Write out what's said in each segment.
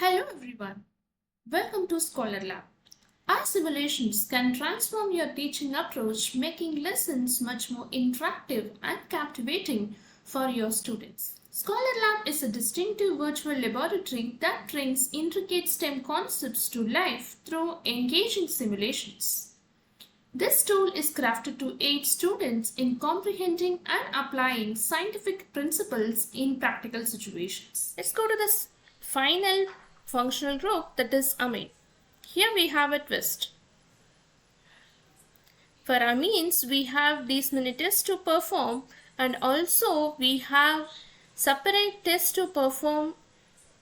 Hello everyone, welcome to Scholar Lab. Our simulations can transform your teaching approach, making lessons much more interactive and captivating for your students. Scholar Lab is a distinctive virtual laboratory that brings intricate STEM concepts to life through engaging simulations. This tool is crafted to aid students in comprehending and applying scientific principles in practical situations. Let's go to this final functional group, that is amine. Here we have a twist. For amines, we have these many tests to perform, and also we have separate tests to perform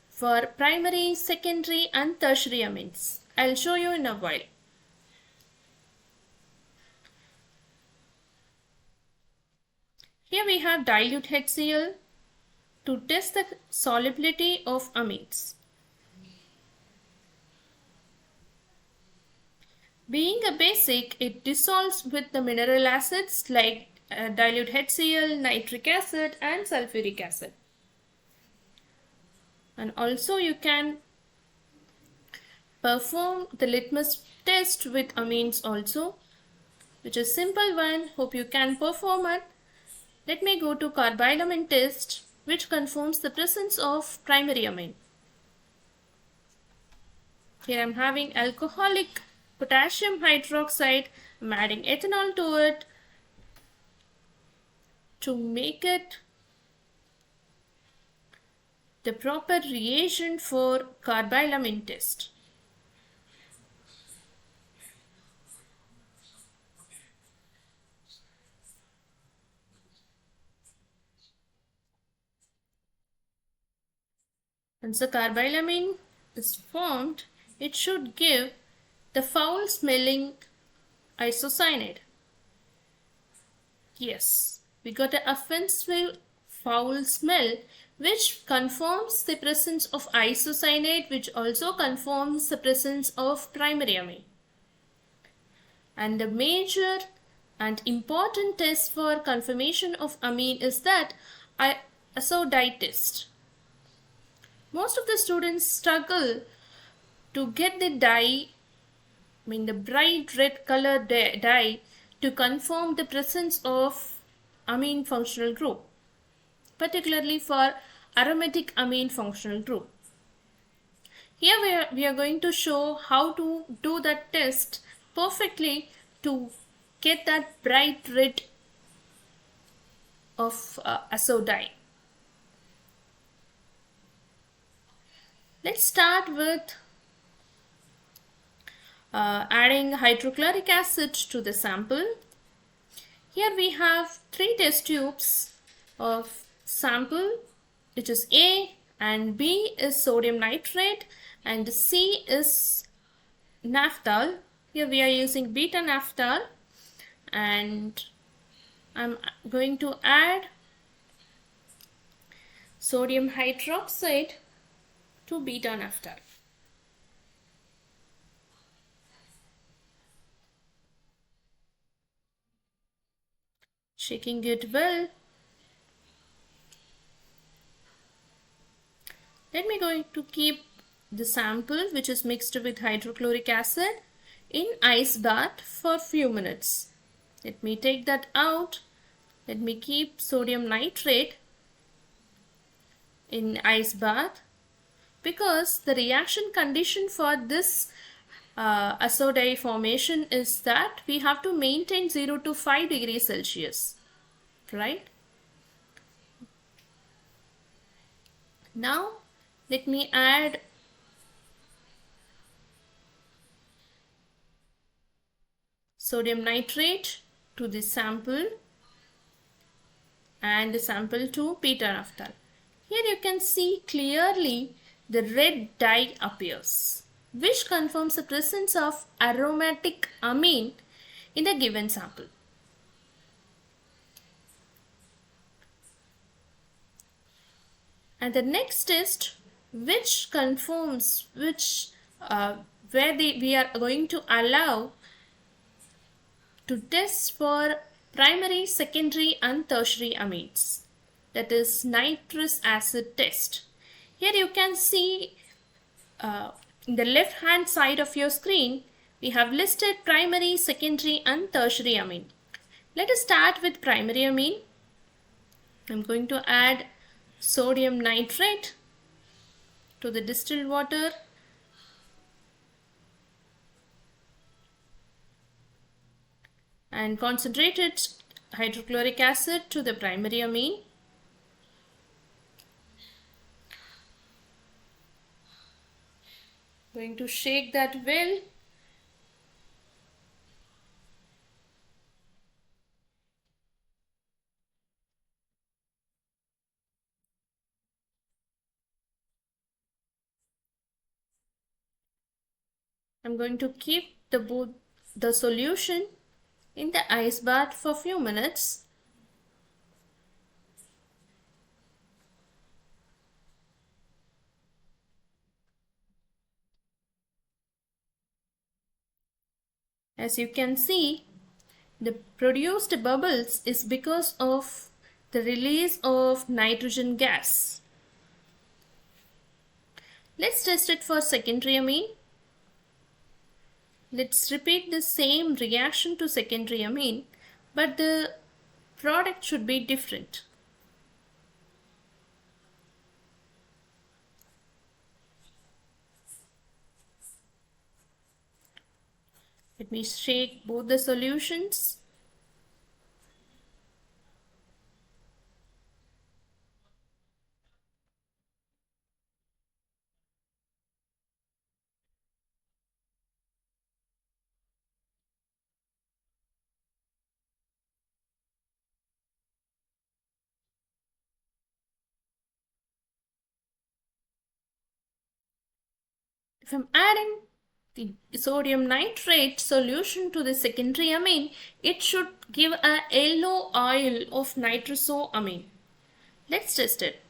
for primary, secondary and tertiary amines. I'll show you in a while. Here we have dilute HCl to test the solubility of amines. Being a basic, it dissolves with the mineral acids like dilute HCl, nitric acid and sulfuric acid. And also you can perform the litmus test with amines also, which is simple one. Hope you can perform it. Let me go to carbylamine test, which confirms the presence of primary amine. Here I am having alcoholic potassium hydroxide. I am adding ethanol to it to make it the proper reagent for carbylamine test. Once the carbylamine is formed, it should give the foul smelling isocyanate. Yes, we got an offensive foul smell which confirms the presence of isocyanate, which also confirms the presence of primary amine. And the major and important test for confirmation of amine is that azodite test. Most of the students struggle to get the dye, the bright red color dye, to confirm the presence of amine functional group, particularly for aromatic amine functional group. Here we are going to show how to do that test perfectly to get that bright red of azo dye. Let's start with adding hydrochloric acid to the sample. Here we have 3 test tubes of sample, which is A, and B is sodium nitrate and C is naphthol. Here we are using beta naphthol, and I'm going to add sodium hydroxide to beta naphthol. Shaking it well. Let me going to keep the sample, which is mixed with hydrochloric acid, in ice bath for few minutes. Let me take that out. Let me keep sodium nitrate in ice bath, because the reaction condition for this azo dye formation is that we have to maintain 0 to 5 degrees Celsius, right? Now let me add sodium nitrate to the sample and the sample to beta naphthol. Here you can see clearly the red dye appears, which confirms the presence of aromatic amine in the given sample. And the next test, which confirms we are going to allow to test for primary, secondary and tertiary amines, that is nitrous acid test. Here you can see uh, in the left hand side of your screen, we have listed primary, secondary and tertiary amine. Let us start with primary amine. I'm going to add sodium nitrate to the distilled water and concentrated hydrochloric acid to the primary amine. Going to shake that well. I'm going to keep the solution in the ice bath for a few minutes. As you can see, the produced bubbles is because of the release of nitrogen gas. Let's test it for secondary amine. Let's repeat the same reaction to secondary amine, but the product should be different. Let me shake both the solutions. If I'm adding the sodium nitrate solution to the secondary amine, it should give a yellow oil of nitrosoamine. Let's test it.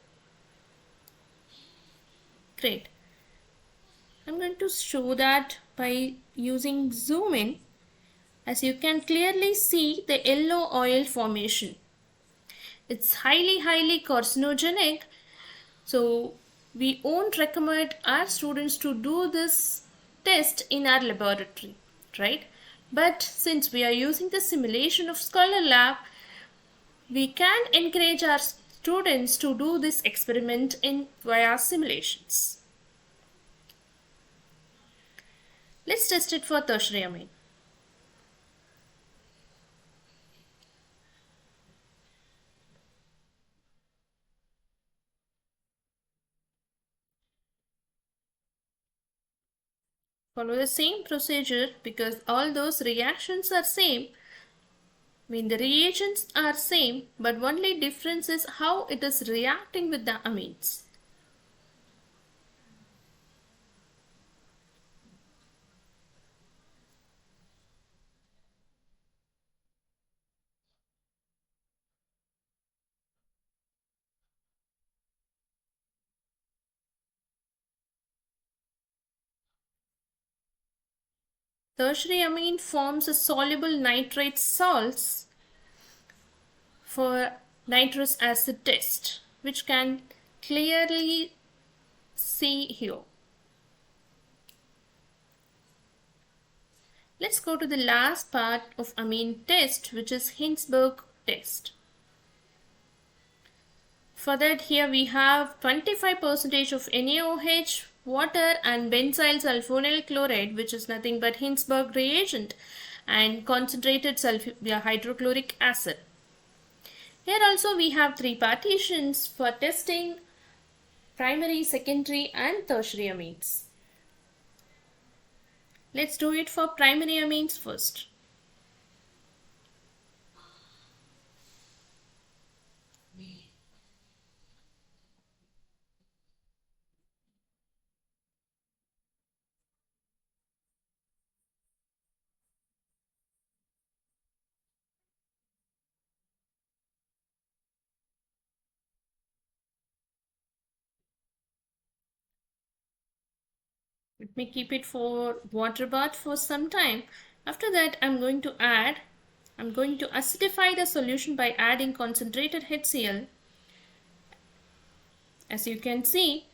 Great. I'm going to show that by using zoom in. As you can clearly see the yellow oil formation. It's highly carcinogenic. So we won't recommend our students to do this test in our laboratory, right? But since we are using the simulation of Scholar Lab, we can encourage our students to do this experiment in via simulations. Let's test it for tertiary amine. Follow the same procedure because all those reactions are same. I mean the reagents are same, but only difference is how it is reacting with the amines. Tertiary amine forms a soluble nitrate salts for nitrous acid test, which can clearly see here. Let's go to the last part of amine test, which is Hinsberg test. For that, here we have 25% of NaOH, water and benzyl sulfonyl chloride, which is nothing but Hinsberg reagent, and concentrated hydrochloric acid. Here also we have three partitions for testing primary, secondary and tertiary amines. Let's do it for primary amines first. Let me keep it for water bath for some time. After that, I'm going to acidify the solution by adding concentrated HCl. As you can see,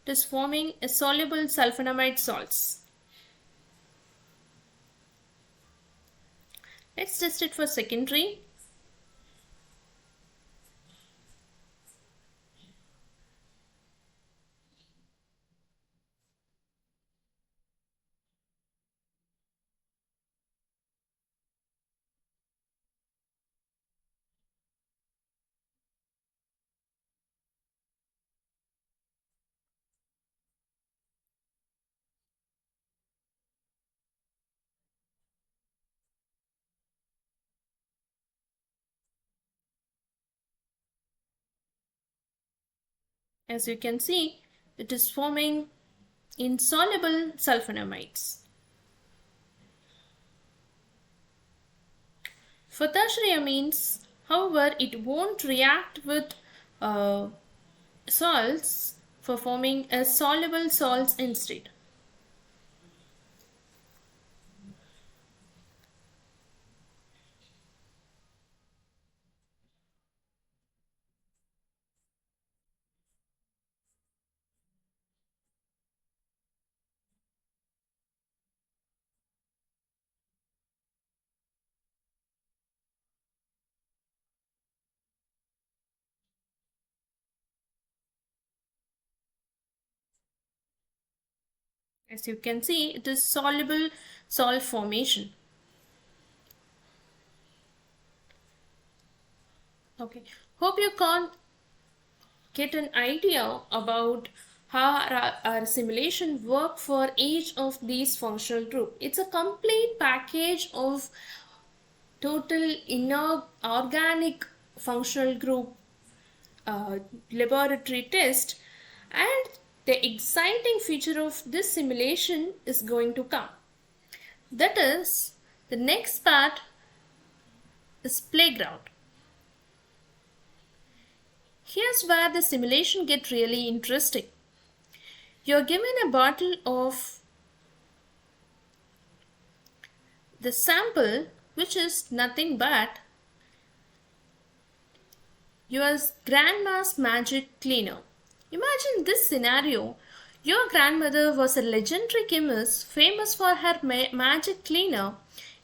It is forming a soluble sulfonamide salts. Let's test it for secondary. As you can see, it is forming insoluble sulfonamides. For tertiary amines, however, it won't react with salts for forming a soluble salts instead. As you can see, it is soluble salt formation. Okay, hope you can get an idea about how our simulation work for each of these functional group. It's a complete package of total inorganic functional group laboratory test, and the exciting feature of this simulation is going to come. That is, the next part is playground. Here's where the simulation gets really interesting. You're given a bottle of the sample, which is nothing but your grandma's magic cleaner. Imagine this scenario. Your grandmother was a legendary chemist famous for her magic cleaner,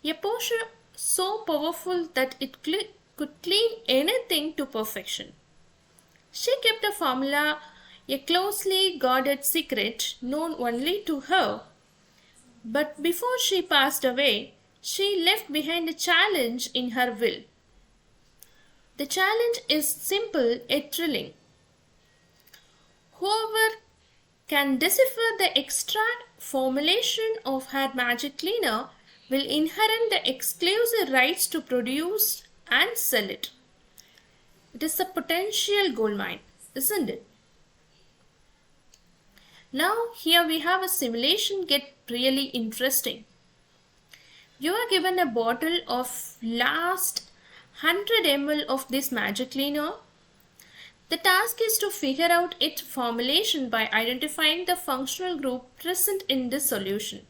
a potion so powerful that it could clean anything to perfection. She kept a formula, a closely guarded secret known only to her. But before she passed away, she left behind a challenge in her will. The challenge is simple yet thrilling. Whoever can decipher the extract formulation of her magic cleaner will inherit the exclusive rights to produce and sell it. It is a potential goldmine, isn't it? Now here we have a simulation get really interesting. You are given a bottle of last 100 ml of this magic cleaner. The task is to figure out its formulation by identifying the functional group present in this solution.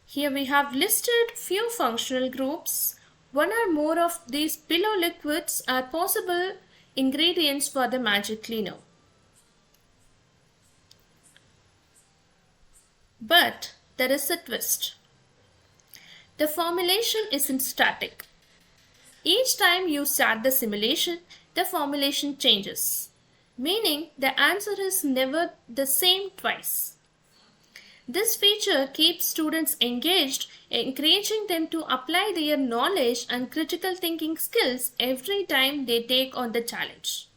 Here we have listed few functional groups. One or more of these below liquids are possible ingredients for the magic cleaner. But there is a twist. The formulation isn't static. Each time you start the simulation, the formulation changes, meaning the answer is never the same twice. This feature keeps students engaged, encouraging them to apply their knowledge and critical thinking skills every time they take on the challenge.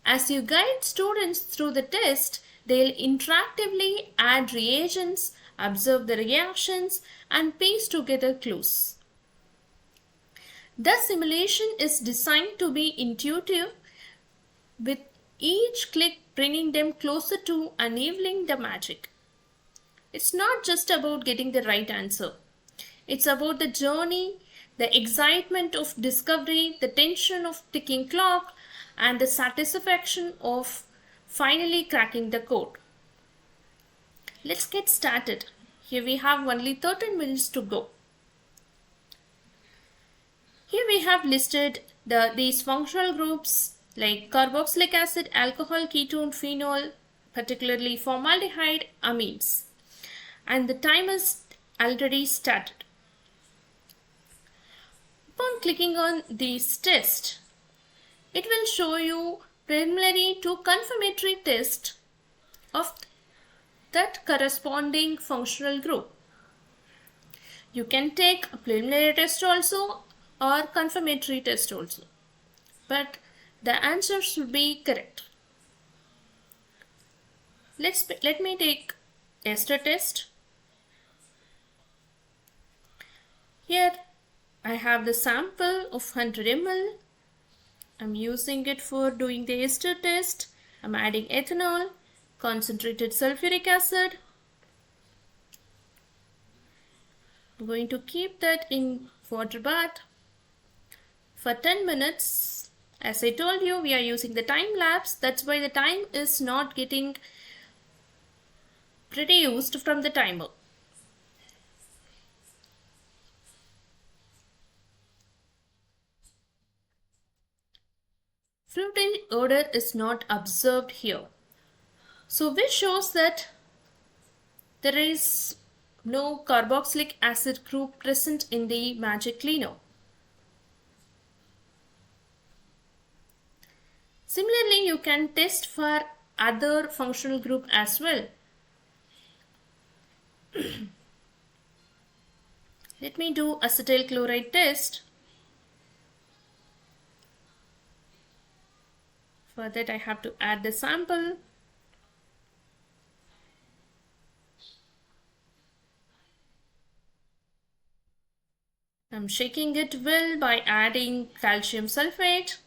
As you guide students through the test, they'll interactively add reagents, observe the reactions, and piece together clues. The simulation is designed to be intuitive, with each click bringing them closer to unveiling the magic. It's not just about getting the right answer. It's about the journey, the excitement of discovery, the tension of ticking clock, and the satisfaction of finally cracking the code. Let's get started. Here we have only 13 minutes to go. Here we have listed these functional groups like carboxylic acid, alcohol, ketone, phenol, particularly formaldehyde, amines. And the timer is already started. Upon clicking on this test, it will show you preliminary to confirmatory test of that corresponding functional group. You can take a preliminary test also or confirmatory test also, but the answer should be correct. Let me take ester test. Here I have the sample of 100 ml. I'm using it for doing the ester test. I'm adding ethanol, concentrated sulfuric acid. I'm going to keep that in water bath for 10 minutes. As I told you, we are using the time lapse. That's why the time is not getting reduced from the timer. Fruity odor is not observed here. So which shows that there is no carboxylic acid group present in the magic cleaner. Similarly, you can test for other functional group as well. Let me do acetyl chloride test. For that I have to add the sample. I'm shaking it well by adding calcium sulfate.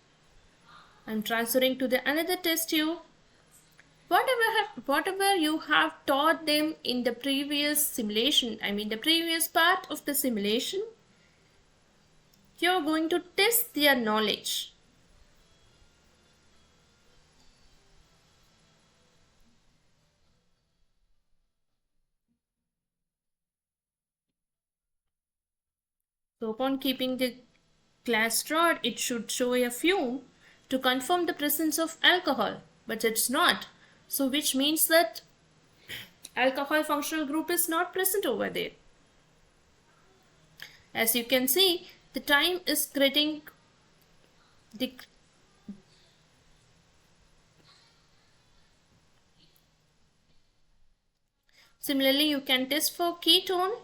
I'm transferring to the another test tube. Whatever you have taught them in the previous simulation, the previous part of the simulation, you're going to test their knowledge. So upon keeping the glass rod, it should show a fume to confirm the presence of alcohol, but it's not. So which means that alcohol functional group is not present over there. As you can see, the time is getting Similarly, you can test for ketone.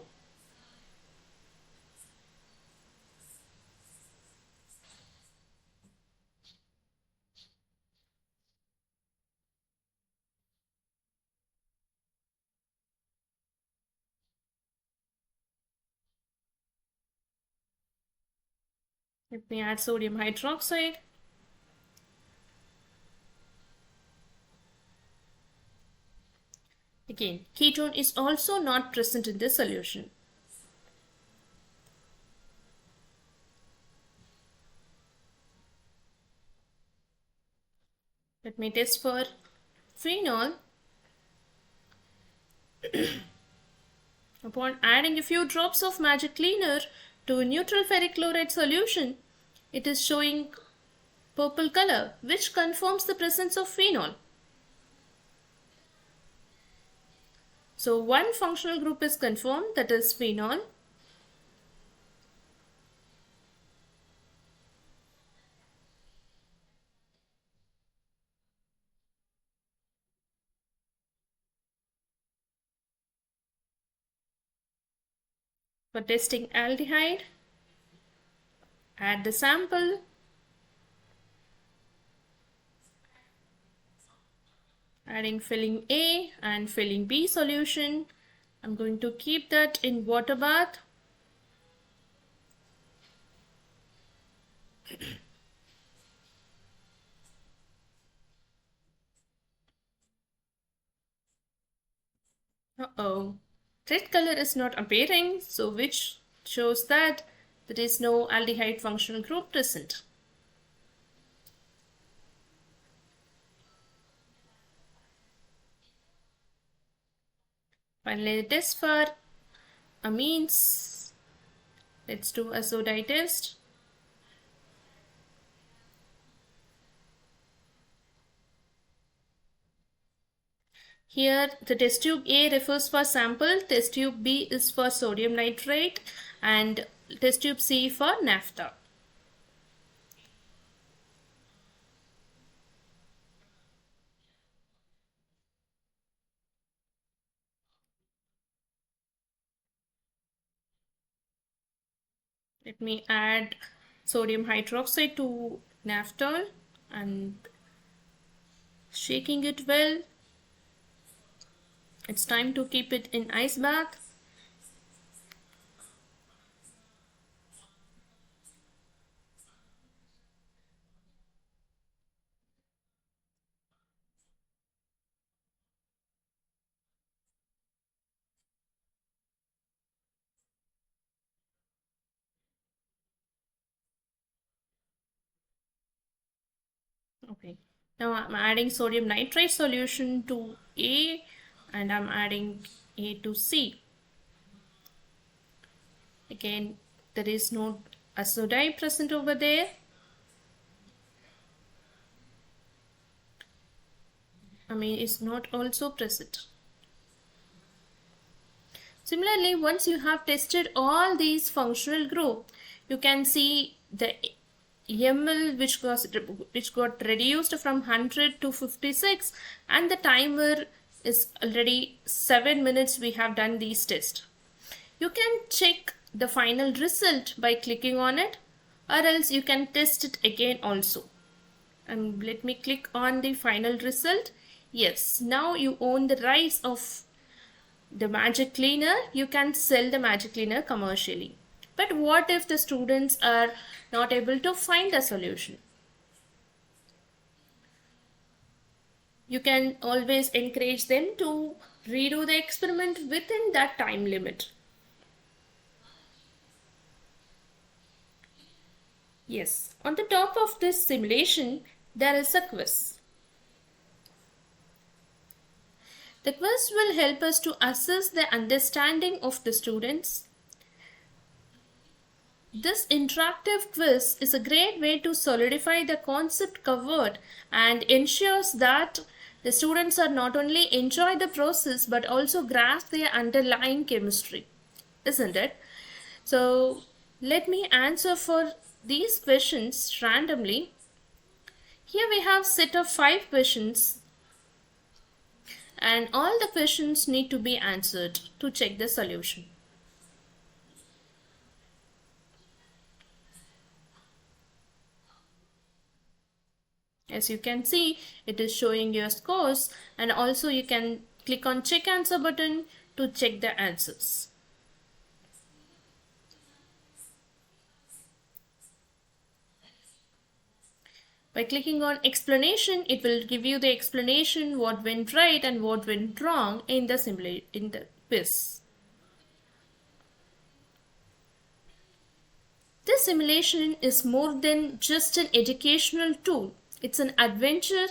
Let me add sodium hydroxide. Again, ketone is also not present in the solution. Let me test for phenol. Upon adding a few drops of magic cleaner to a neutral ferric chloride solution, it is showing purple color, which confirms the presence of phenol. So one functional group is confirmed, that is phenol. For testing aldehyde, add the sample. Adding filling A and filling B solution. I'm going to keep that in water bath. Red color is not appearing, so which shows that there is no aldehyde functional group present. Finally, the test for amines. Let's do a sodite test. Here the test tube A refers for sample, test tube B is for sodium nitrate, and test tube C for naphtha. Let me add sodium hydroxide to naphthol and shaking it well. It's time to keep it in ice bath. Okay. Now I'm adding sodium nitrate solution to A and I'm adding A to C. Again, there is no azodine present over there. Amine is not also present. Similarly, once you have tested all these functional group, you can see the ml which got reduced from 100 to 56 and the timer is already 7 minutes we have done these tests. You can check the final result by clicking on it or else you can test it again also. And let me click on the final result. Yes, now you own the rights of the magic cleaner. You can sell the magic cleaner commercially. But what if the students are not able to find a solution? You can always encourage them to redo the experiment within that time limit. Yes, on the top of this simulation, there is a quiz. The quiz will help us to assess the understanding of the students. This interactive quiz is a great way to solidify the concept covered and ensures that the students are not only enjoy the process but also grasp their underlying chemistry, isn't it? So let me answer for these questions randomly. Here we have set of 5 questions and all the questions need to be answered to check the solution. As you can see, it is showing your scores and also you can click on check answer button to check the answers. By clicking on explanation, it will give you the explanation what went right and what went wrong in the quiz. This simulation is more than just an educational tool. It's an adventure,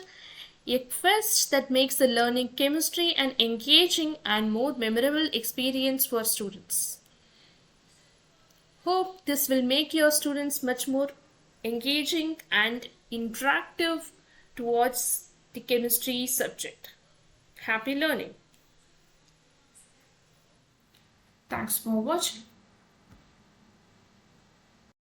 a quest that makes the learning chemistry an engaging and more memorable experience for students. Hope this will make your students much more engaging and interactive towards the chemistry subject. Happy learning! Thanks for watching.